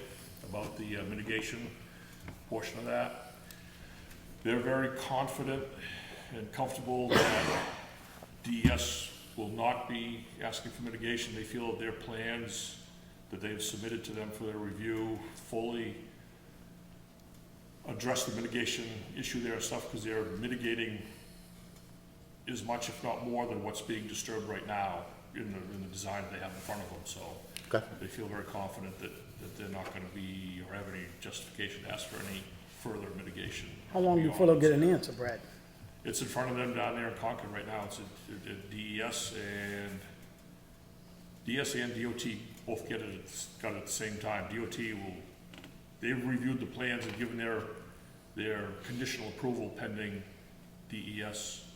[SPEAKER 6] about the mitigation portion of that. They're very confident and comfortable that DES will not be asking for mitigation. They feel that their plans that they've submitted to them for their review fully address the mitigation issue there and stuff, because they're mitigating as much, if not more, than what's being disturbed right now in the design they have in front of them. So
[SPEAKER 3] Okay.
[SPEAKER 6] they feel very confident that they're not going to be or have any justification to ask for any further mitigation.
[SPEAKER 1] How long
[SPEAKER 6] beyond.
[SPEAKER 1] before they'll get an answer, Brad?
[SPEAKER 6] It's in front of them down there in Concord right now. It's at DES and DOT both got it at the same time. DOT they've reviewed the plans and given their conditional approval pending DES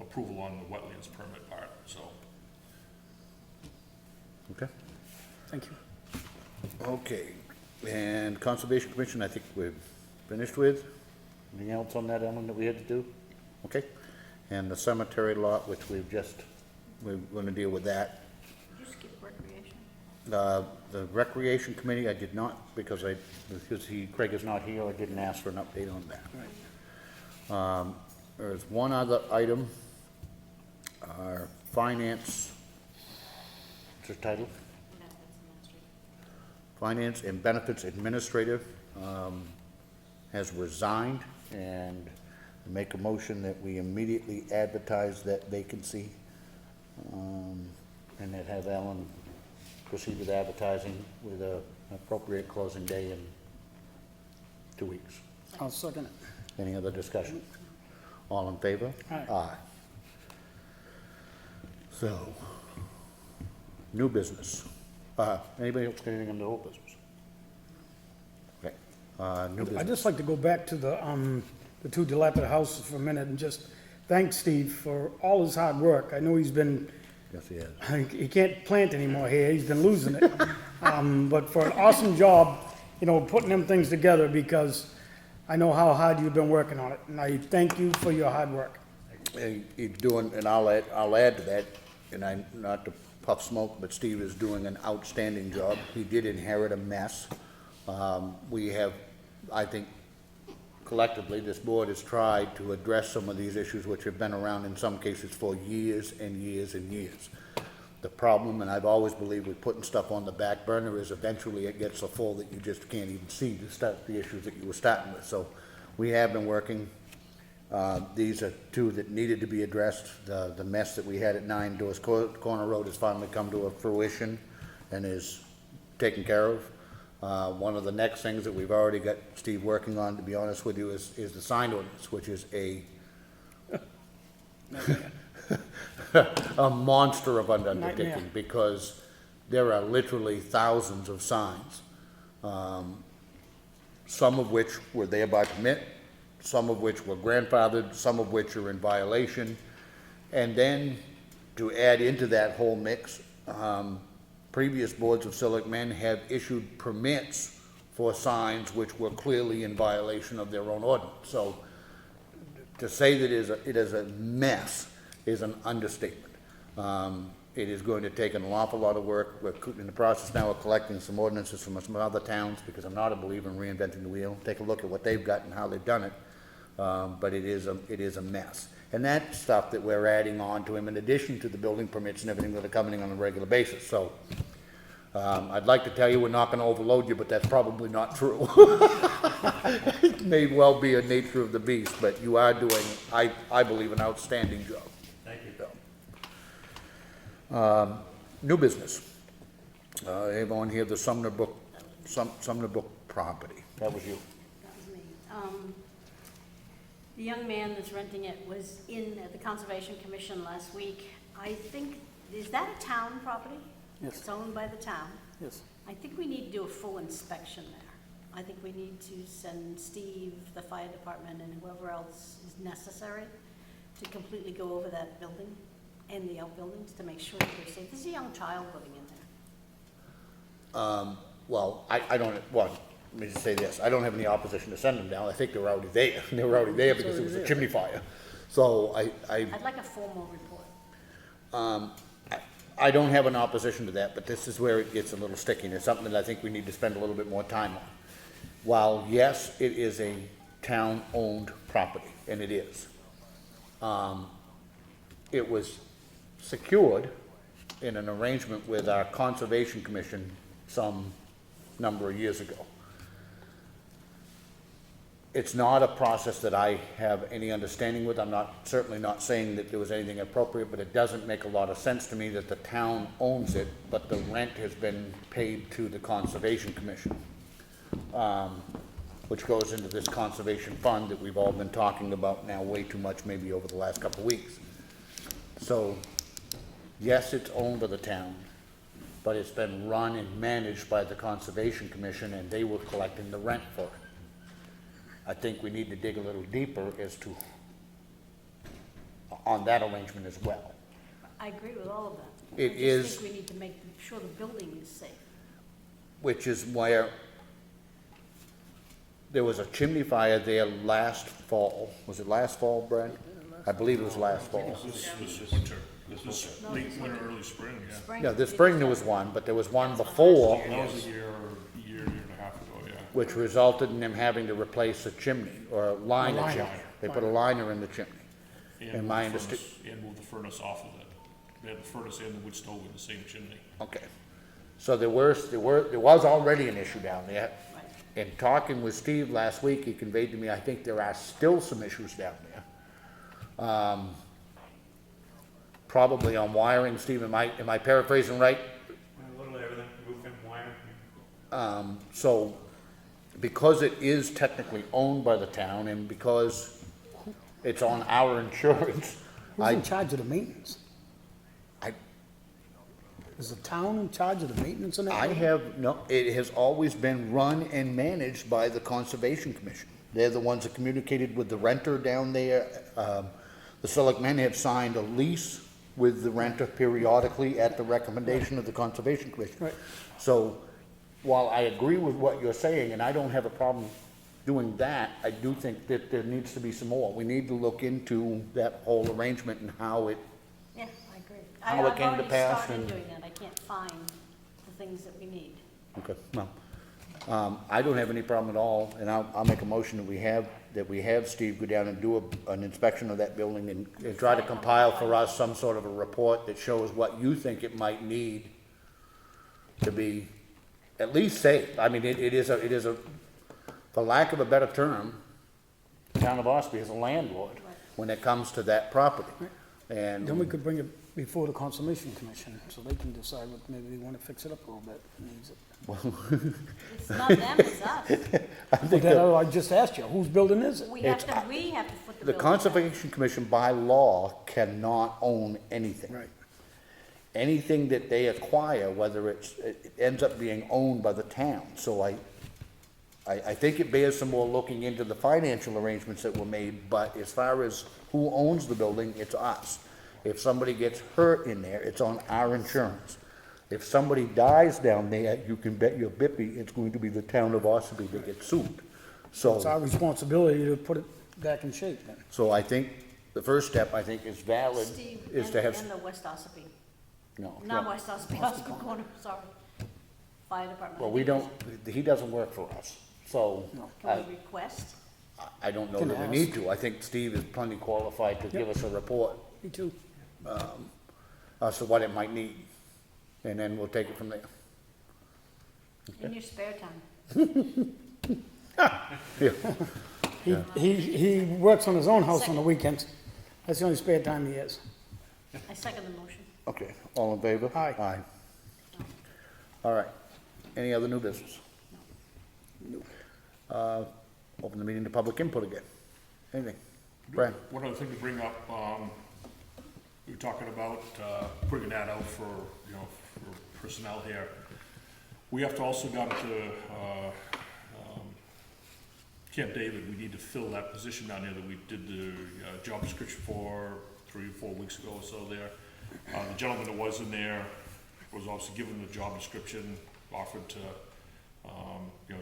[SPEAKER 6] approval on the wetlands permit part, so.
[SPEAKER 3] Okay.
[SPEAKER 1] Thank you.
[SPEAKER 3] Okay, and Conservation Commission, I think we're finished with. Anything else on that, Ellen, that we had to do? Okay, and the cemetery lot, which we're gonna deal with that.
[SPEAKER 5] Did you skip recreation?
[SPEAKER 3] The Recreation Committee, I did not, because Craig is not here, I didn't ask for an update on that. There's one other item, our finance, what's the title? Finance and Benefits Administrative has resigned, and make a motion that we immediately advertise that vacancy, and that have Alan proceed with advertising with an appropriate closing day in 2 weeks.
[SPEAKER 1] I'll second it.
[SPEAKER 3] Any other discussion? All in favor?
[SPEAKER 1] Aye.
[SPEAKER 3] So, new business. Anybody else got anything on the old business? Okay, new
[SPEAKER 1] I'd
[SPEAKER 3] business.
[SPEAKER 1] just like to go back to the two dilapidated houses for a minute and just thank Steve for all his hard work. I know he's been,
[SPEAKER 3] Yes, he is.
[SPEAKER 1] he can't plant anymore here, he's been losing it. But for an awesome job, putting them things together, because I know how hard you've been working on it, and I thank you for your hard work.
[SPEAKER 3] He's doing, and I'll add to that, and not to puff smoke, but Steve is doing an outstanding job. He did inherit a mess. We have, I think, collectively, this board has tried to address some of these issues which have been around in some cases for years and years and years. The problem, and I've always believed with putting stuff on the back burner, is eventually it gets so full that you just can't even see to start the issues that you were starting with. So we have been working. These are two that needed to be addressed. The mess that we had at 9 Doors Corner Road has finally come to a fruition and is taken care of. One of the next things that we've already got Steve working on, to be honest with you, is the sign ordinance, which is a monster of an undertaking,
[SPEAKER 1] Nightmare.
[SPEAKER 3] because there are literally thousands of signs, some of which were there by permit, some of which were grandfathered, some of which are in violation. And then to add into that whole mix, previous boards of selectmen have issued permits for signs which were clearly in violation of their own ordinance. So to say that it is a mess is an understatement. It is going to take an awful lot of work. We're in the process now of collecting some ordinances from some other towns, because I'm not a believer in reinventing the wheel. Take a look at what they've got and how they've done it. But it is a mess. And that's stuff that we're adding on to him in addition to the building permits and everything that are coming in on a regular basis. So I'd like to tell you we're not going to overload you, but that's probably not true. It may well be a nature of the beast, but you are doing, I believe, an outstanding job. Thank you, Bill. New business. I have on here the Sumner Brook property. That was you.
[SPEAKER 5] That was me. The young man that's renting it was in at the Conservation Commission last week. I think, is that a town property?
[SPEAKER 1] Yes.
[SPEAKER 5] It's owned by the town.
[SPEAKER 1] Yes.
[SPEAKER 5] I think we need to do a full inspection there. I think we need to send Steve, the fire department, and whoever else is necessary to completely go over that building and the outbuildings to make sure that they're safe. There's a young child living in there.
[SPEAKER 3] Well, I don't, well, let me just say this, I don't have any opposition to sending them down. I think they're already there. They were already there because it was a chimney fire. So
[SPEAKER 5] I'd like a formal report.
[SPEAKER 3] I don't have an opposition to that, but this is where it gets a little sticky, and it's something that I think we need to spend a little bit more time on. While, yes, it is a town-owned property, and it is, it was secured in an arrangement with our Conservation Commission some number of years ago. It's not a process that I have any understanding with. I'm certainly not saying that there was anything appropriate, but it doesn't make a lot of sense to me that the town owns it, but the rent has been paid to the Conservation Commission. which goes into this conservation fund that we've all been talking about now way too much, maybe over the last couple of weeks. So, yes, it's owned by the town, but it's been run and managed by the Conservation Commission, and they were collecting the rent for it. I think we need to dig a little deeper as to, on that arrangement as well.
[SPEAKER 5] I agree with all of that.
[SPEAKER 3] It
[SPEAKER 5] I
[SPEAKER 3] is-
[SPEAKER 5] just think we need to make sure the building is safe.
[SPEAKER 3] Which is where there was a chimney fire there last fall. Was it last fall, Brad? I believe it was last fall.
[SPEAKER 6] This winter, this is late winter, early spring, yeah.
[SPEAKER 5] Spring,
[SPEAKER 3] Yeah, this
[SPEAKER 5] it
[SPEAKER 3] spring
[SPEAKER 5] is
[SPEAKER 3] there was
[SPEAKER 5] done.
[SPEAKER 3] one, but there was one before,
[SPEAKER 6] That was a year and a half ago, yeah.
[SPEAKER 3] which resulted in them having to replace a chimney, or a liner
[SPEAKER 1] liner.
[SPEAKER 3] chimney. They put a liner in the chimney.
[SPEAKER 6] And
[SPEAKER 3] And
[SPEAKER 6] move
[SPEAKER 3] my
[SPEAKER 6] the
[SPEAKER 3] understa-
[SPEAKER 6] furnace- And move the furnace off of it. They had the furnace and the wood stove in the same chimney.
[SPEAKER 3] Okay. So there was already an issue down there.
[SPEAKER 5] Right.
[SPEAKER 3] In talking with Steve last week, he conveyed to me, I think there are still some issues down there. Probably on wiring. Steve, am I paraphrasing right?
[SPEAKER 9] A little of everything, roofing, wiring.
[SPEAKER 3] So, because it is technically owned by the town and because it's on our insurance,
[SPEAKER 1] Who's in charge of the maintenance?
[SPEAKER 3] I,
[SPEAKER 1] Is the town in charge of the maintenance on that?
[SPEAKER 3] I
[SPEAKER 1] building?
[SPEAKER 3] have, no, it has always been run and managed by the Conservation Commission. They're the ones that communicated with the renter down there. The selectmen have signed a lease with the renter periodically at the recommendation of the Conservation Commission.
[SPEAKER 1] Right.
[SPEAKER 3] So, while I agree with what you're saying, and I don't have a problem doing that, I do think that there needs to be some more. We need to look into that whole arrangement and how it,
[SPEAKER 5] Yeah, I agree.
[SPEAKER 3] How it
[SPEAKER 5] I've
[SPEAKER 3] came to
[SPEAKER 5] already
[SPEAKER 3] pass
[SPEAKER 5] started
[SPEAKER 3] and-
[SPEAKER 5] doing that. I can't find the things that we need.
[SPEAKER 3] okay, well, I don't have any problem at all, and I'll make a motion that we have Steve go down and do an inspection of that building and try to compile for us some sort of a report that shows what you think it might need to be at least safe. I mean, it is a, for lack of a better term, the town of Ossipee is a landlord when it comes to that property.
[SPEAKER 1] Then we
[SPEAKER 3] And,
[SPEAKER 1] could bring it before the Conservation Commission, so they can decide what, maybe they want to fix it up a little bit. Needs it.
[SPEAKER 5] It's not them, it's us.
[SPEAKER 1] But then, I just asked you, whose building is it?
[SPEAKER 5] We have to foot the
[SPEAKER 3] the
[SPEAKER 5] bill.
[SPEAKER 3] Conservation Commission by law cannot own anything.
[SPEAKER 1] Right.
[SPEAKER 3] Anything that they acquire, whether it ends up being owned by the town. So I think it bears some more looking into the financial arrangements that were made, but as far as who owns the building, it's us. If somebody gets hurt in there, it's on our insurance. If somebody dies down there, you can bet your bippy it's going to be the town of Ossipee that gets sued.
[SPEAKER 1] It's our
[SPEAKER 3] So,
[SPEAKER 1] responsibility to put it back in shape then.
[SPEAKER 3] so I think the first step, I think, is valid,
[SPEAKER 5] Steve,
[SPEAKER 3] is to have.
[SPEAKER 5] and the West Ossipee,
[SPEAKER 3] No.
[SPEAKER 5] not West Ossipee, Ossipee Corner, sorry. Fire department.
[SPEAKER 3] Well, we don't, he doesn't work for us, so
[SPEAKER 5] Can we request?
[SPEAKER 3] I don't know
[SPEAKER 1] Can
[SPEAKER 3] that we
[SPEAKER 1] ask.
[SPEAKER 3] need to. I think Steve is plenty qualified to give us a report
[SPEAKER 1] Me too.
[SPEAKER 3] as to what it might need, and then we'll take it from there.
[SPEAKER 5] In your spare time.
[SPEAKER 3] Yeah,
[SPEAKER 1] He works on his own house on the weekends. That's the only spare time he has.
[SPEAKER 5] I second the motion.
[SPEAKER 3] okay, all in favor?
[SPEAKER 1] Aye.
[SPEAKER 3] Aye. All right, any other new business? Open the meeting to public input again. Anything? Brad?
[SPEAKER 6] One other thing to bring up, we were talking about, putting that out for, for personnel here. We have to also down to, Camp David, we need to fill that position down there that we did the, job description for 3 or 4 weeks ago or so there. The gentleman that was in there was obviously given the job description, offered to,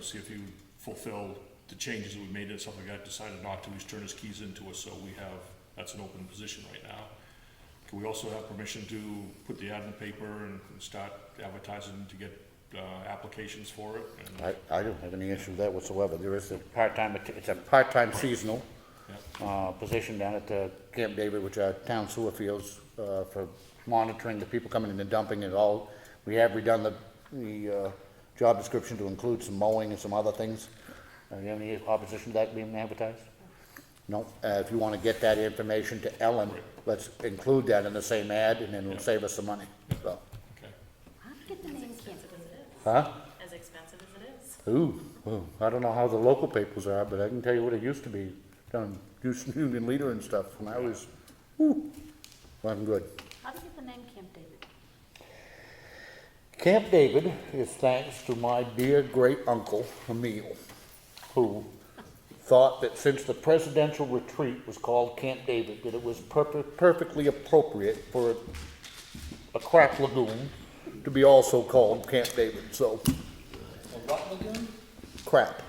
[SPEAKER 6] see if he would fulfill the changes that we made and stuff like that, decided not to, he's turned his keys into us, so that's an open position right now. Can we also have permission to put the ad in the paper and start advertising to get, applications for it? And,
[SPEAKER 3] I don't have any issue with that whatsoever. There is a part-time, it's a part-time seasonal position down at Camp David, which are town sewer fields, for monitoring the people coming in and dumping it all. We have redone the job description to include some mowing and some other things. Do you have any opposition to that being advertised? No. If you want to get that information to Ellen, let's include that in the same ad, and then it'll save us some money, so.
[SPEAKER 6] okay.
[SPEAKER 5] How to get the name Camp?
[SPEAKER 3] Huh?
[SPEAKER 10] As expensive as it is.
[SPEAKER 3] Ooh, Well, I don't know how the local papers are, but I can tell you what it used to be, down Union Leader and stuff, when I was, wasn't good.
[SPEAKER 5] How do you get the name Camp David?
[SPEAKER 3] Camp David is thanks to my dear great uncle, Emil, who thought that since the presidential retreat was called Camp David, that it was perfectly appropriate for a crap lagoon to be also called Camp David, so.
[SPEAKER 8] A what lagoon?
[SPEAKER 3] Crap.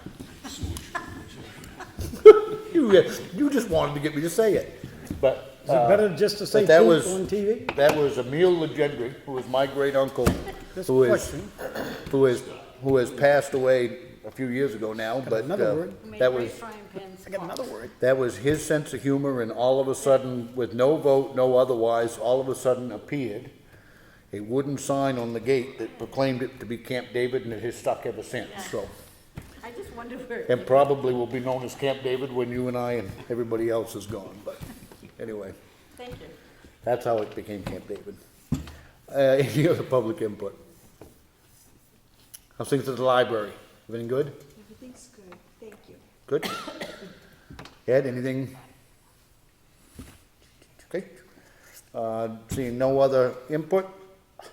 [SPEAKER 3] You just wanted to get me to say it, but.
[SPEAKER 1] Is it better just to say
[SPEAKER 3] but that
[SPEAKER 1] poop
[SPEAKER 3] was-
[SPEAKER 1] on TV?
[SPEAKER 3] That was Emil Legendry, who was my great uncle,
[SPEAKER 1] Just
[SPEAKER 3] who
[SPEAKER 1] a
[SPEAKER 3] is,
[SPEAKER 1] question.
[SPEAKER 3] who has passed away a few years ago now, but
[SPEAKER 1] another word.
[SPEAKER 5] Who made
[SPEAKER 3] that
[SPEAKER 5] great
[SPEAKER 3] was,
[SPEAKER 5] frying pans?
[SPEAKER 1] I got another word.
[SPEAKER 3] that was his sense of humor, and all of a sudden, with no vote, no otherwise, all of a sudden appeared a wooden sign on the gate that proclaimed it to be Camp David, and it has stuck ever since, so.
[SPEAKER 5] I just wonder where.
[SPEAKER 3] And probably will be known as Camp David when you and I and everybody else is gone, but anyway,
[SPEAKER 5] Thank you.
[SPEAKER 3] that's how it became Camp David. Any other public input? How's things at the library? Everything good?
[SPEAKER 10] Everything's good, thank you.
[SPEAKER 3] Good? Ed, anything? Okay. Seeing no other input,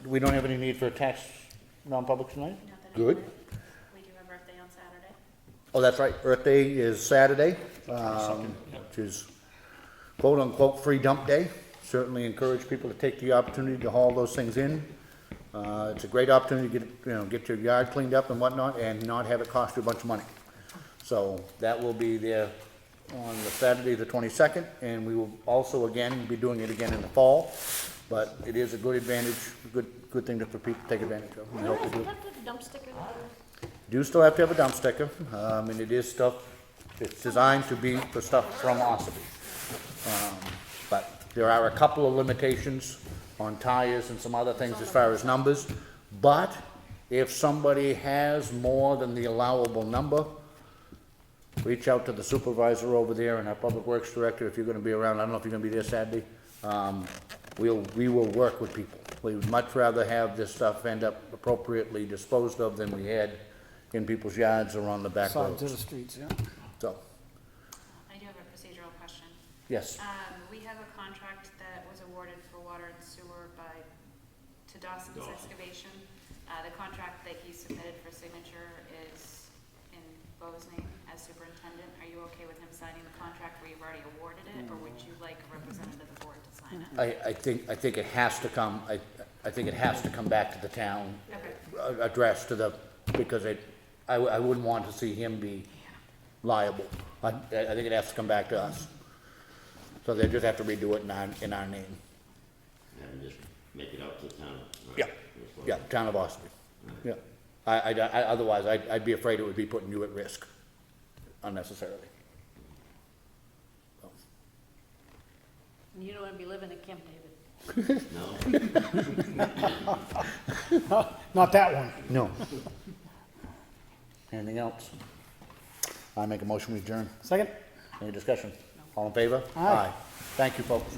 [SPEAKER 3] we don't have any need for a tax non-public tonight? Good.
[SPEAKER 10] We do have Earth Day on Saturday.
[SPEAKER 3] Oh, that's right, Earth Day is Saturday, which is quote-unquote free dump day. Certainly encourage people to take the opportunity to haul those things in. It's a great opportunity to get your yard cleaned up and whatnot, and not have it cost you a bunch of money. So that will be there on the Saturday, the 22nd, and we will also again be doing it again in the fall. But it is a good advantage, good thing for people to take advantage of. We hope
[SPEAKER 5] Do
[SPEAKER 3] they
[SPEAKER 5] you
[SPEAKER 3] do.
[SPEAKER 5] have to have a dump sticker there?
[SPEAKER 3] Do still have to have a dump sticker, and it is stuff, it's designed to be for stuff from Ossipee. But there are a couple of limitations on tires and some other things as far as numbers. But if somebody has more than the allowable number, reach out to the supervisor over there and our public works director if you're gonna be around. I don't know if you're gonna be there Saturday. We will work with people. We would much rather have this stuff end up appropriately disposed of than we had in people's yards or on the back
[SPEAKER 1] Sides of
[SPEAKER 3] roads.
[SPEAKER 1] the streets, yeah.
[SPEAKER 3] So,
[SPEAKER 10] I do have a procedural question.
[SPEAKER 3] yes,
[SPEAKER 10] We have a contract that was awarded for water and sewer to Dawson's Excavation. The contract that he submitted for signature is in Bo's name as superintendent. Are you okay with him signing the contract where you've already awarded it, or would you like a representative of the board to sign it?
[SPEAKER 3] I think it has to come, I think it has to come back to the town,
[SPEAKER 10] Okay.
[SPEAKER 3] addressed to the, because I wouldn't want to see him be liable. I think it has to come back to us. So they just have to redo it in our name.
[SPEAKER 11] And just make it up to the town. Right?
[SPEAKER 3] Yeah,
[SPEAKER 11] That's what-
[SPEAKER 3] yeah, town of Ossipee. Yeah. Otherwise, I'd be afraid it would be putting you at risk unnecessarily. So,
[SPEAKER 5] And you don't want to be living at Camp David.
[SPEAKER 11] No,
[SPEAKER 1] Not that one.
[SPEAKER 3] no. Anything else? I make a motion we adjourn.
[SPEAKER 1] Second?
[SPEAKER 3] Any discussion? All in favor?
[SPEAKER 1] Aye.
[SPEAKER 3] Thank you, folks.